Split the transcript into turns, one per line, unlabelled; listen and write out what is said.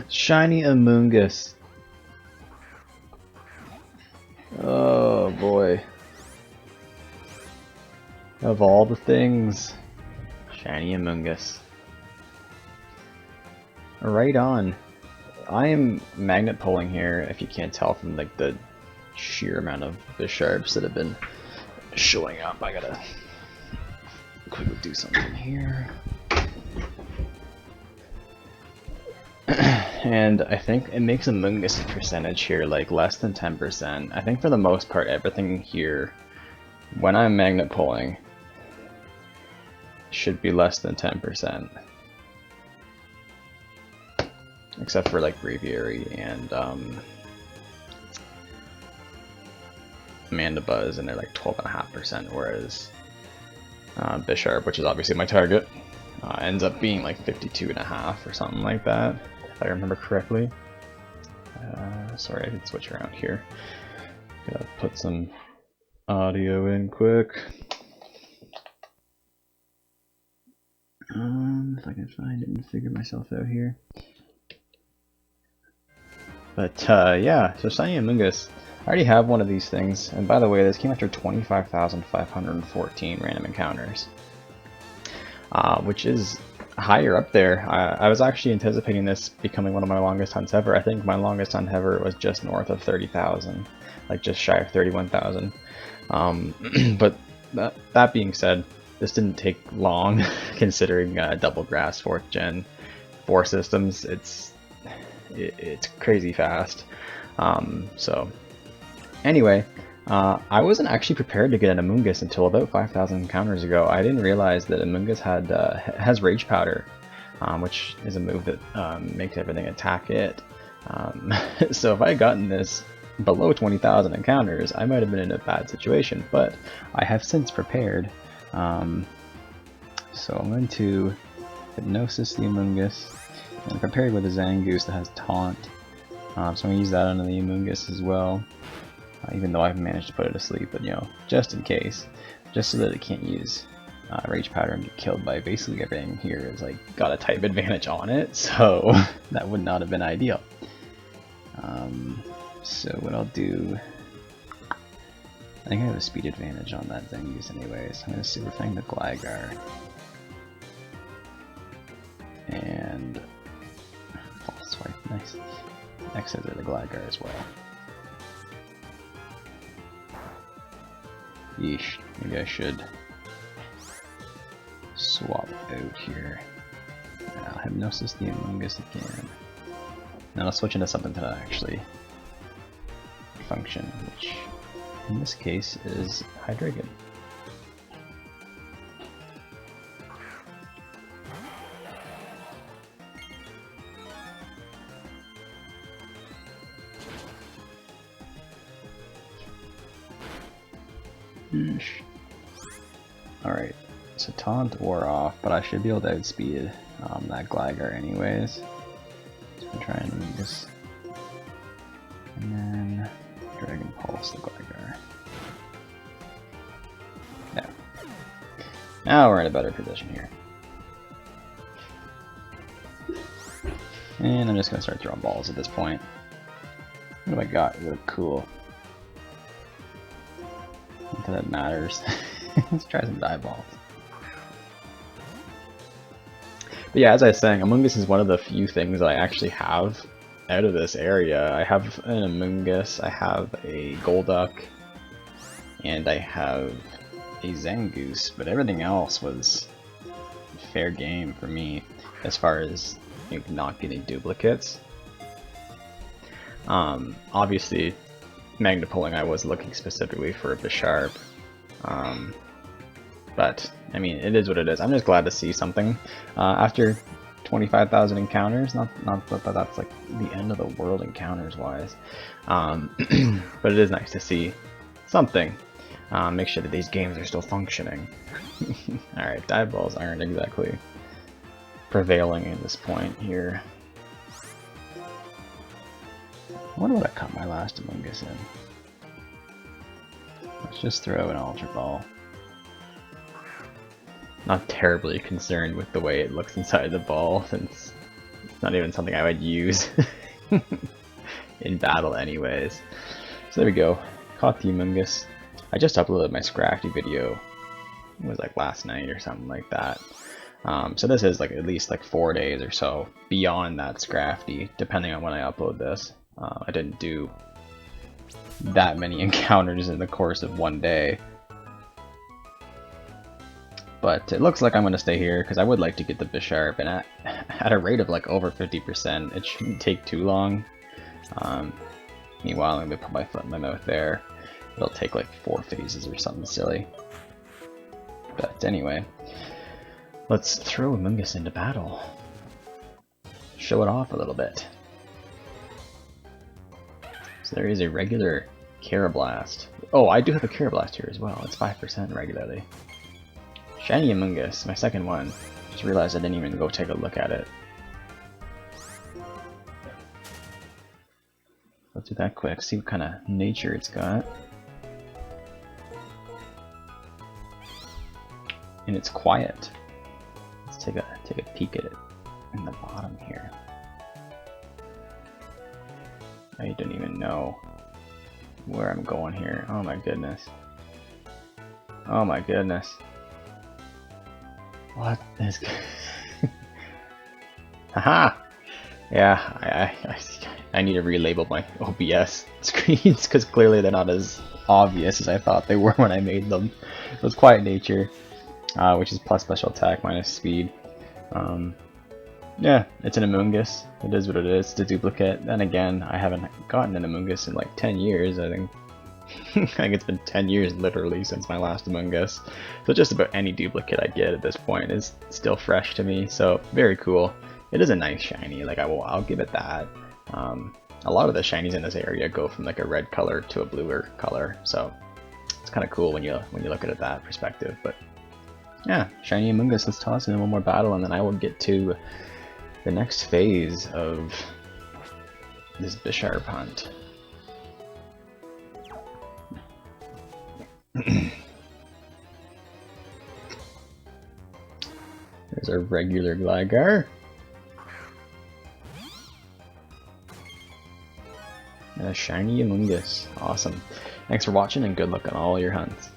Shiny Amoonguss. Oh boy. Of all the things. Shiny Amoonguss. Right on. I am magnet pulling here, if you can't tell from like the sheer amount of Bisharps that have been showing up. I gotta quickly do something here. And I think it makes Amoonguss percentage here like less than 10%. I think for the most part everything here, when I'm magnet pulling, should be less than 10%. Except for like Braviary and Amanda Buzz, and they're like 12.5%, whereas Bisharp, which is obviously my target, ends up being like 52.5 or something like that, if I remember correctly. Sorry, I can switch around here. Gotta put some audio in quick. If I can find it and figure myself out here. But yeah, so Shiny Amoonguss. I already have one of these things, and by the way, this came after 25,514 random encounters, which is higher up there. I was actually anticipating this becoming one of my longest hunts ever. I think my longest hunt ever was just north of 30,000, like just shy of 31,000. But that being said, this didn't take long, considering double grass 4th gen 4 systems. It's crazy fast. So anyway, I wasn't actually prepared to get an Amoonguss until about 5,000 encounters ago. I didn't realize that Amoonguss has Rage Powder, which is a move that makes everything attack it. So if I had gotten this below 20,000 encounters, I might have been in a bad situation, but I have since prepared. So I'm going to Hypnosis the Amoonguss, and prepare with a Zangoose that has Taunt. So I'm going to use that on the Amoonguss as well, even though I've managed to put it to sleep, but you know, just in case, just so that it can't use Rage Powder and get killed by basically everything here is like got a type advantage on it, so that would not have been ideal. So what I'll do, I think I have a speed advantage on that Zangoose anyways. I'm going to Super Fang the Gligar. And False Swipe, nice. Exit the Gligar as well. Yeesh, maybe I should swap out here. I'll Hypnosis the Amoonguss again. Now let's switch into something to actually function, which in this case is Hydreigon. Alright, so Taunt wore off, but I should be able to outspeed that Gligar anyways. So I'm trying to use this. And then Dragon Pulse the Gligar. Yeah. Now we're in a better position here. And I'm just going to start throwing balls at this point. What do I got? They look cool. Not that it matters. Let's try some dive balls. But yeah, as I was saying, Amoonguss is one of the few things that I actually have out of this area. I have an Amoonguss, I have a Golduck, and I have a Zangoose, but everything else was fair game for me as far as not getting duplicates. Obviously, magnet pulling, I was looking specifically for a Bisharp. But, I mean, it is what it is. I'm just glad to see something after 25,000 encounters. Not that that's like the end of the world encounters-wise. But it is nice to see something. Make sure that these games are still functioning. Alright, dive balls aren't exactly prevailing at this point here. I wonder what I caught my last Amoonguss in. Let's just throw an Ultra Ball. Not terribly concerned with the way it looks inside the ball, since not even something I would use in battle anyways. So there we go. Caught the Amoonguss. I just uploaded my Scrafty video. It was like last night or something like that. So this is like at least like 4 days or so beyond that Scrafty, depending on when I upload this. I didn't do that many encounters in the course of 1 day. But it looks like I'm going to stay here because I would like to get the Bisharp, and at a rate of like over 50%, it shouldn't take too long. Meanwhile, I'm going to put my foot in my mouth there. It'll take like 4 phases or something silly. But anyway, let's throw Amoonguss into battle. Show it off a little bit. So there is a regular Carablast. Oh, I do have a Carablast here as well. It's 5% regularly. Shiny Amoonguss, my second one. Just realized I didn't even go take a look at it. Let's do that quick, see what kind of nature it's got. And it's quiet. Let's take a peek at it in the bottom here. I don't even know where I'm going here. Oh my goodness. Oh my goodness. What is... Haha! Yeah, I need to relabel my OBS screens because clearly they're not as obvious as I thought they were when I made them. It was Quiet Nature, which is plus special attack minus speed. Yeah, it's an Amoonguss. It is what it is. It's a duplicate. And again, I haven't gotten an Amoonguss in like 10 years, I think. I think it's been 10 years literally since my last Amoonguss. So just about any duplicate I get at this point is still fresh to me. So very cool. It is a nice shiny. Like I'll give it that. A lot of the shinies in this area go from like a red color to a bluer color. So it's kind of cool when you look at it that perspective. But yeah, shiny Amoonguss. Let's toss in one more battle, and then I will get to the next phase of this Bisharp hunt. There's our regular Gligar. And a shiny Amoonguss. Awesome. Thanks for watching, and good luck on all your hunts.